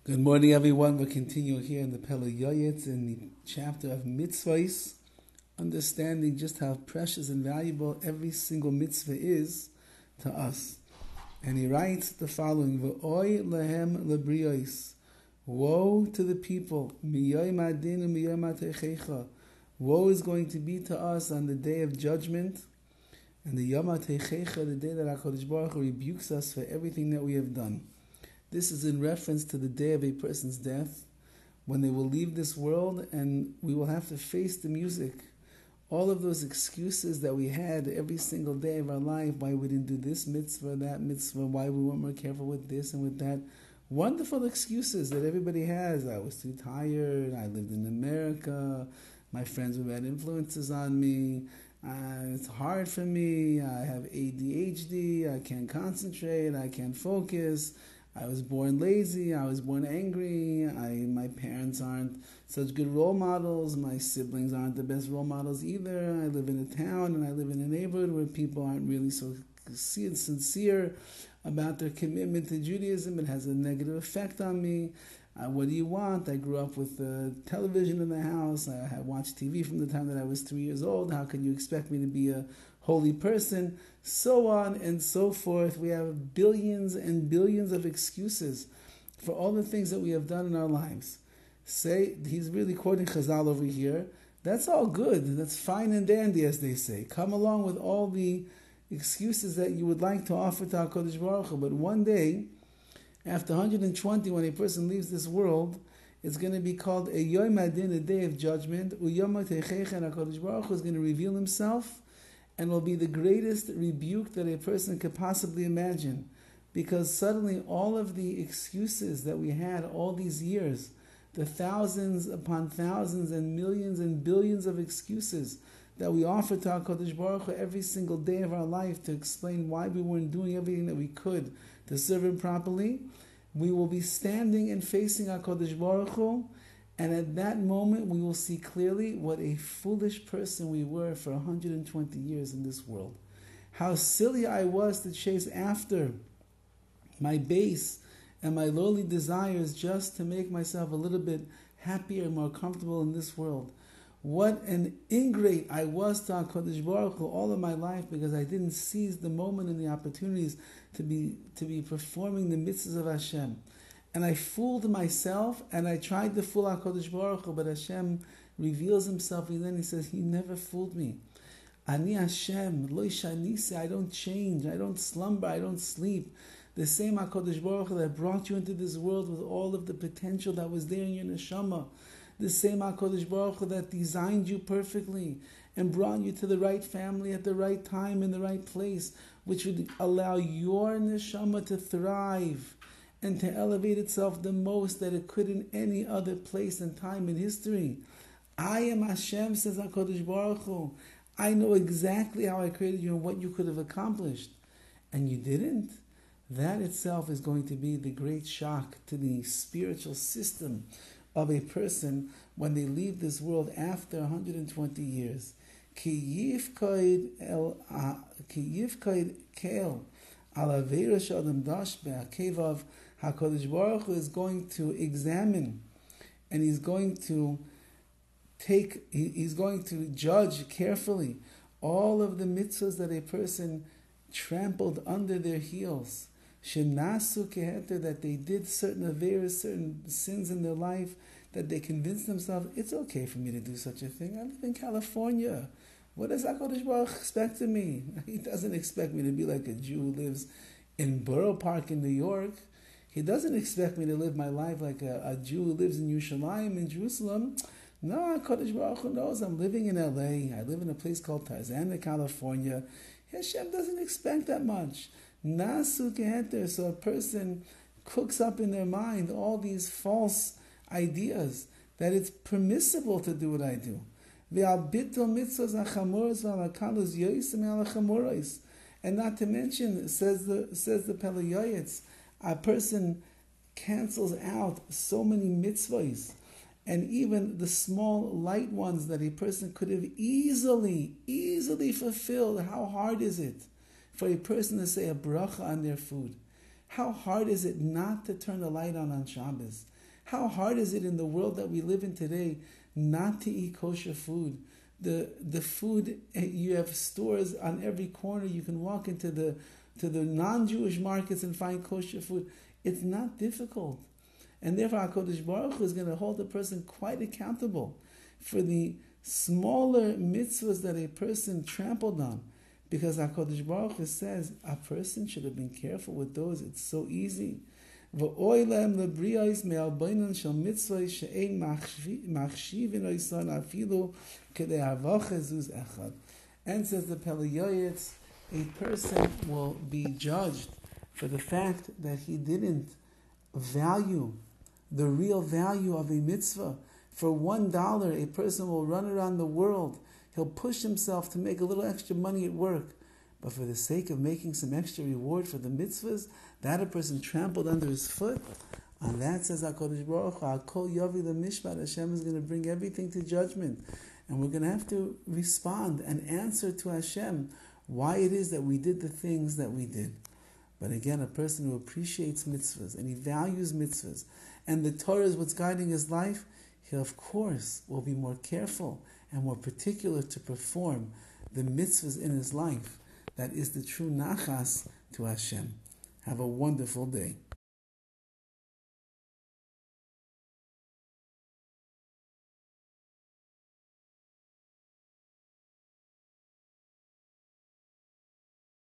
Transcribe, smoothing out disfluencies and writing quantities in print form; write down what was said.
Good morning, everyone. We'll continue here in the PELE YOETZ in the chapter of Mitzvos, understanding just how precious and valuable every single mitzvah is to us. And he writes the following: V'oi lehem lebriyos. Woe to the people. Miyoim adinu miyoim atechecha. Woe is going to be to us on the day of judgment, and the Yom HaTeichecha, the day that HaKadosh Baruch Hu rebukes us for everything that we have done. This is in reference to the day of a person's death, when they will leave this world and we will have to face the music. All of those excuses that we had every single day of our life, why we didn't do this mitzvah, that mitzvah, why we weren't more careful with this and with that. Wonderful excuses that everybody has. I was too tired, I lived in America, my friends were bad influences on me, it's hard for me, I have ADHD, I can't concentrate, I can't focus, I was born lazy, I was born angry, my parents aren't such good role models, my siblings aren't the best role models either, I live in a town and I live in a neighborhood where people aren't really so sincere about their commitment to Judaism. It has a negative effect on me. What do you want? I grew up with television in the house. I had watched TV from the time that I was 3 years old. How can you expect me to be a holy person? So on and so forth. We have billions and billions of excuses for all the things that we have done in our lives. He's really quoting Chazal over here. That's all good. That's fine and dandy, as they say. Come along with all the excuses that you would like to offer to HaKadosh Baruch Hu. But one day, after 120, when a person leaves this world, it's going to be called a Yom Adin, a day of judgment. Uyom HaTeichecha, and HaKadosh Baruch Hu is going to reveal himself and will be the greatest rebuke that a person could possibly imagine. Because suddenly all of the excuses that we had all these years, the thousands upon thousands and millions and billions of excuses that we offer to HaKadosh Baruch Hu every single day of our life to explain why we weren't doing everything that we could to serve Him properly, we will be standing and facing HaKadosh Baruch Hu, and at that moment we will see clearly what a foolish person we were for 120 years in this world. How silly I was to chase after my base and my lowly desires just to make myself a little bit happier and more comfortable in this world. What an ingrate I was to HaKadosh Baruch Hu all of my life, because I didn't seize the moment and the opportunities to be performing the mitzvahs of Hashem. And I fooled myself, and I tried to fool HaKadosh Baruch Hu, but Hashem reveals Himself, and then He says, He never fooled me. Ani Hashem, lo shanisi, I don't change, I don't slumber, I don't sleep. The same HaKadosh Baruch Hu that brought you into this world with all of the potential that was there in your neshama. The same HaKadosh Baruch Hu that designed you perfectly and brought you to the right family at the right time in the right place, which would allow your neshama to thrive and to elevate itself the most that it could in any other place and time in history. I am Hashem, says HaKadosh Baruch Hu. I know exactly how I created you and what you could have accomplished. And you didn't. That itself is going to be the great shock to the spiritual system of a person when they leave this world after 120 years. Ki yifkaid kel al aveira shadam dash be'akevav. HaKadosh Baruch Hu is going to examine, and He's going to judge carefully all of the mitzvahs that a person trampled under their heels. Shenasu keheter, that they did certain averas, certain sins in their life, that they convinced themselves, it's okay for me to do such a thing. I live in California. What does HaKadosh Baruch Hu expect of me? He doesn't expect me to be like a Jew who lives in Borough Park in New York. He doesn't expect me to live my life like a Jew who lives in Yerushalayim, in Jerusalem. No, HaKadosh Baruch Hu knows I'm living in LA. I live in a place called Tarzana, California. Hashem doesn't expect that much. Nasu keheter, so a person cooks up in their mind all these false ideas that it's permissible to do what I do. And not to mention, says the PELE YOETZ, a person cancels out so many mitzvos, and even the small light ones that a person could have easily fulfilled. How hard is it for a person to say a bracha on their food? How hard is it not to turn the light on Shabbos? How hard is it in the world that we live in today not to eat kosher food? The food, you have stores on every corner. You can walk into the non-Jewish markets and find kosher food. It's not difficult. And therefore HaKadosh Baruch Hu is going to hold a person quite accountable for the smaller mitzvahs that a person trampled on. Because HaKadosh Baruch Hu says a person should have been careful with those. It's so easy. And says the PELE YOETZ, a person will be judged for the fact that he didn't value the real value of a mitzvah. For $1, a person will run around the world. He'll push himself to make a little extra money at work. But for the sake of making some extra reward for the mitzvahs, that a person trampled under his foot, and that says HaKadosh Baruch Hu, HaKol Yavi L'Mishpat, Hashem is going to bring everything to judgment. And we're going to have to respond and answer to Hashem why it is that we did the things that we did. But again, a person who appreciates mitzvahs and he values mitzvahs, and the Torah is what's guiding his life, he of course will be more careful and more particular to perform the mitzvahs in his life. That is the true nachas to Hashem. Have a wonderful day.